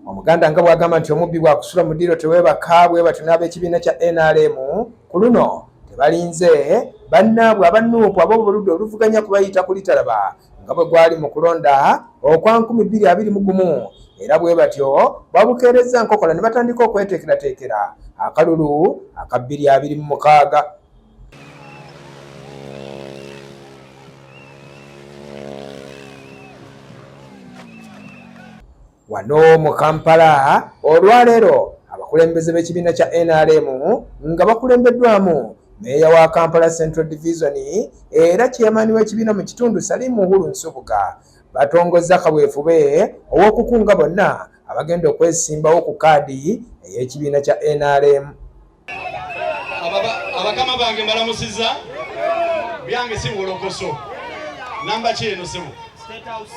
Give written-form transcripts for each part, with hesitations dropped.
Omuganda nga bwagamba nti omubbi bwakusula mu ddiro teweebaka bwe batyo n'ab'ekibiina kya NRM ku luno tebalinze bannaabwe abannuupu ab'obuludde oluvuganya kubayita ku litalaba nga bwe gwali mu kulonda okwa 2021 era bwe batyo babukeerezza nkokola ne batandika okweteekerateekera akalulu aka 2026. Wano mu Kampala olwaleero abakulembeze b'ekibiina kya NRM nga bakulembeddwamu Mmeeya wa Kampala Central Division era chairman w'ekibiina mu kitundu Salim Uhuru Nsubuga batongozza kaweefube ow'okukunga bonna abagenda okwesimbawo ku kaadi ey'ekibiina kya NRM. Abakama bange mbalamusizza byange si bulokoso namba ki eno simu State House.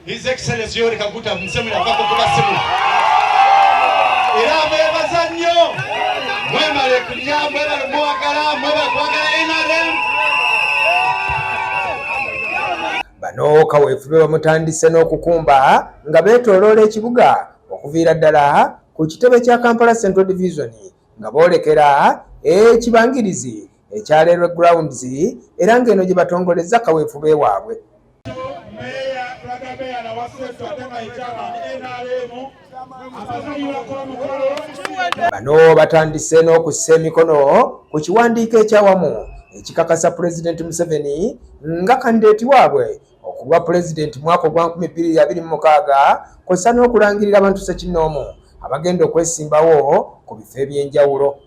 His Excellency Yoweri Kaguta Museveni avako kuba simu era abeebaza nnyo mwemale kulya mwebale muwagala mwebale kwagala NRM. Bano kaweefube bamutandise n'okukumba nga beetooloola ekibuga okuviira ddala ku kitebe kya Kampala Central Division nga boolekera ekibangirizi ekya Railway Grounds era ng'eno gye batongolezza kaweefube waabwe. Bano batandise n'okussa emikono ku kiwandiiko ekyawamu ekikakasa Pulezidenti Museveni nga kandideeti waabwe okuba pulezidenti mwaka ogwa 2026 kw'ossa n'okulangirira abantu ssekinnoomu abagenda okwesimbawo ku bifo eby'enjawulo.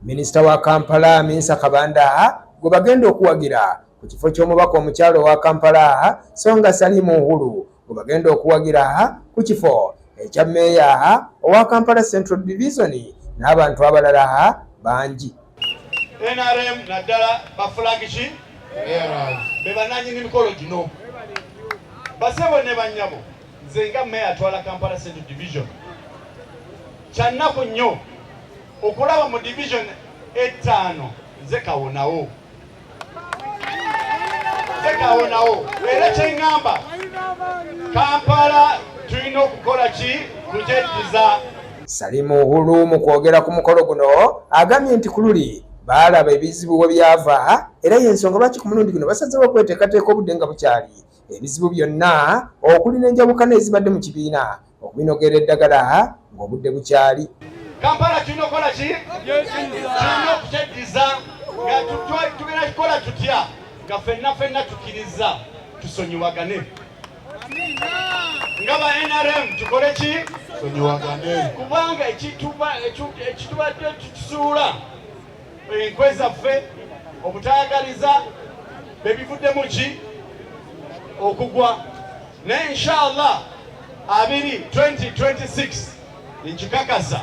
Minisita wa Kampala Minsa Kabanda gwe bagenda okuwagira ku kifo ky'omubaka omukyalo wa Kampala Songa Salim Uhuru gwe bagenda okuwagira ku kifo ekya Mmeeya owa Kampala Central Division n'abantu abalala bangi. NRM naddala bafulagiki be bannannyini mikolo gino basebo ne bannyabo nze nga Mmeeya atwala Kampala Central Division kyannaku nnyo okulaba mu division 5 nze kawonawo era kyeŋŋamba Kampala tulina okukola ki kugyeddiza. Salim Uhuru mu kwogera ku mukolo guno agambye nti ku luli baalaba ebizibu we byava era y'ensonga lwaki ku mulundi guno basazeewo okweteekateeka obudde nga bukyali ebizibu byonna okuli n'enjawukana ezibadde mu kibiina okubinogera eddagala ng'obudde bukyali. Kampala tulina okukola ki? Tulina okukyeddiza nga tugenda kikola tutya nga ffenna tukkiriza tusonyiwagane nga ba NRM tukole ki? Sonyiwagane kubanga ekitubadde tusuula enkwe zaffe obutayagaliza bebivuddemu ki? Okugwa naye inshallah 2026 nkikakasa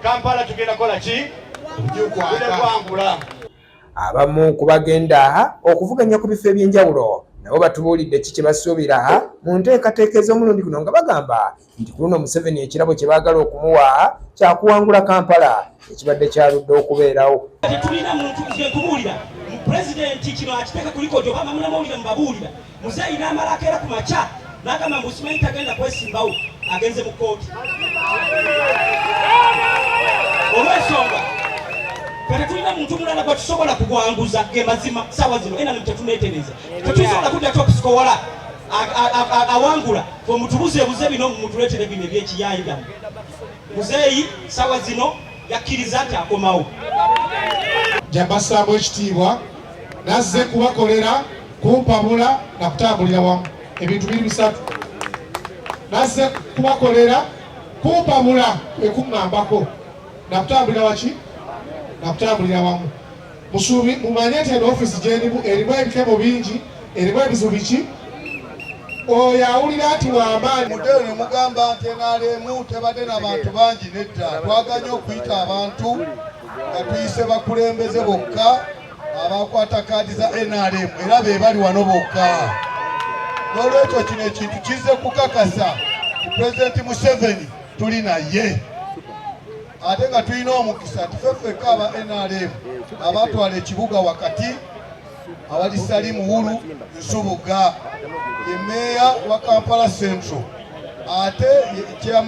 Kampala tugenda kola ki? Kwangula. Abamu ku bagenda okuvuganya ku bifo eby'enjawulo nabo batubuulidde ki kye basuubira mu nteekateeka ez'omulundi guno nga bagamba nti ku luno Museveni ekirabo kye baagala okumuwa kyakuwangula Kampala ekibadde kyaludde okubeerawo. Tetulina muntu kubuulira mu pulezidenti kino akiteeka ku likodi oba munamawulire mubabuulira muzeeyi n'amala akeera ku makya n'agamba Museveni tagenda kwesimbawo agenze mu kkooti. Olw'ensonga tetulina muntu mulala gwe tusobola kugwanguza ge mazima ssaawa zino era tetuneetereza tetusobola kudda tokusikowola awangula omutubuzeebuze bino mutuleetere bino ebyekiyaayigamu. Muzeeyi ssaawa zino yakkiriza nti akomawo. Jabassaamu ekitiibwa nazze kubakolera kumpabula na kutambulira wamu ebintu biri bisatu. Nazze kubakolera kumpabula ekuŋŋambako na kutambulira waki na kutambulira wamu. Musuubi mumanye nti eno ofisi gy'erimu erimu ebikemo bingi erimu ebizibu biki. Oyo awulira nti w'amaanyi muddeyo ne mugamba nti NRM tebadde n'abantu bangi nedda twaganye okuyita abantu nga tuyise bakulembeze bokka abakwata kaadi za NRM era be bali wano bokka. N'olwekyo kino ekintu kizze kukakasa Pulezidenti Museveni tuli naye ate nga tulina omukisa tifeffeka aba NRM abatwala ekibuga wakati awali Salim Uhuru Nsubuga ye Mmeeya wa Kampala Central ate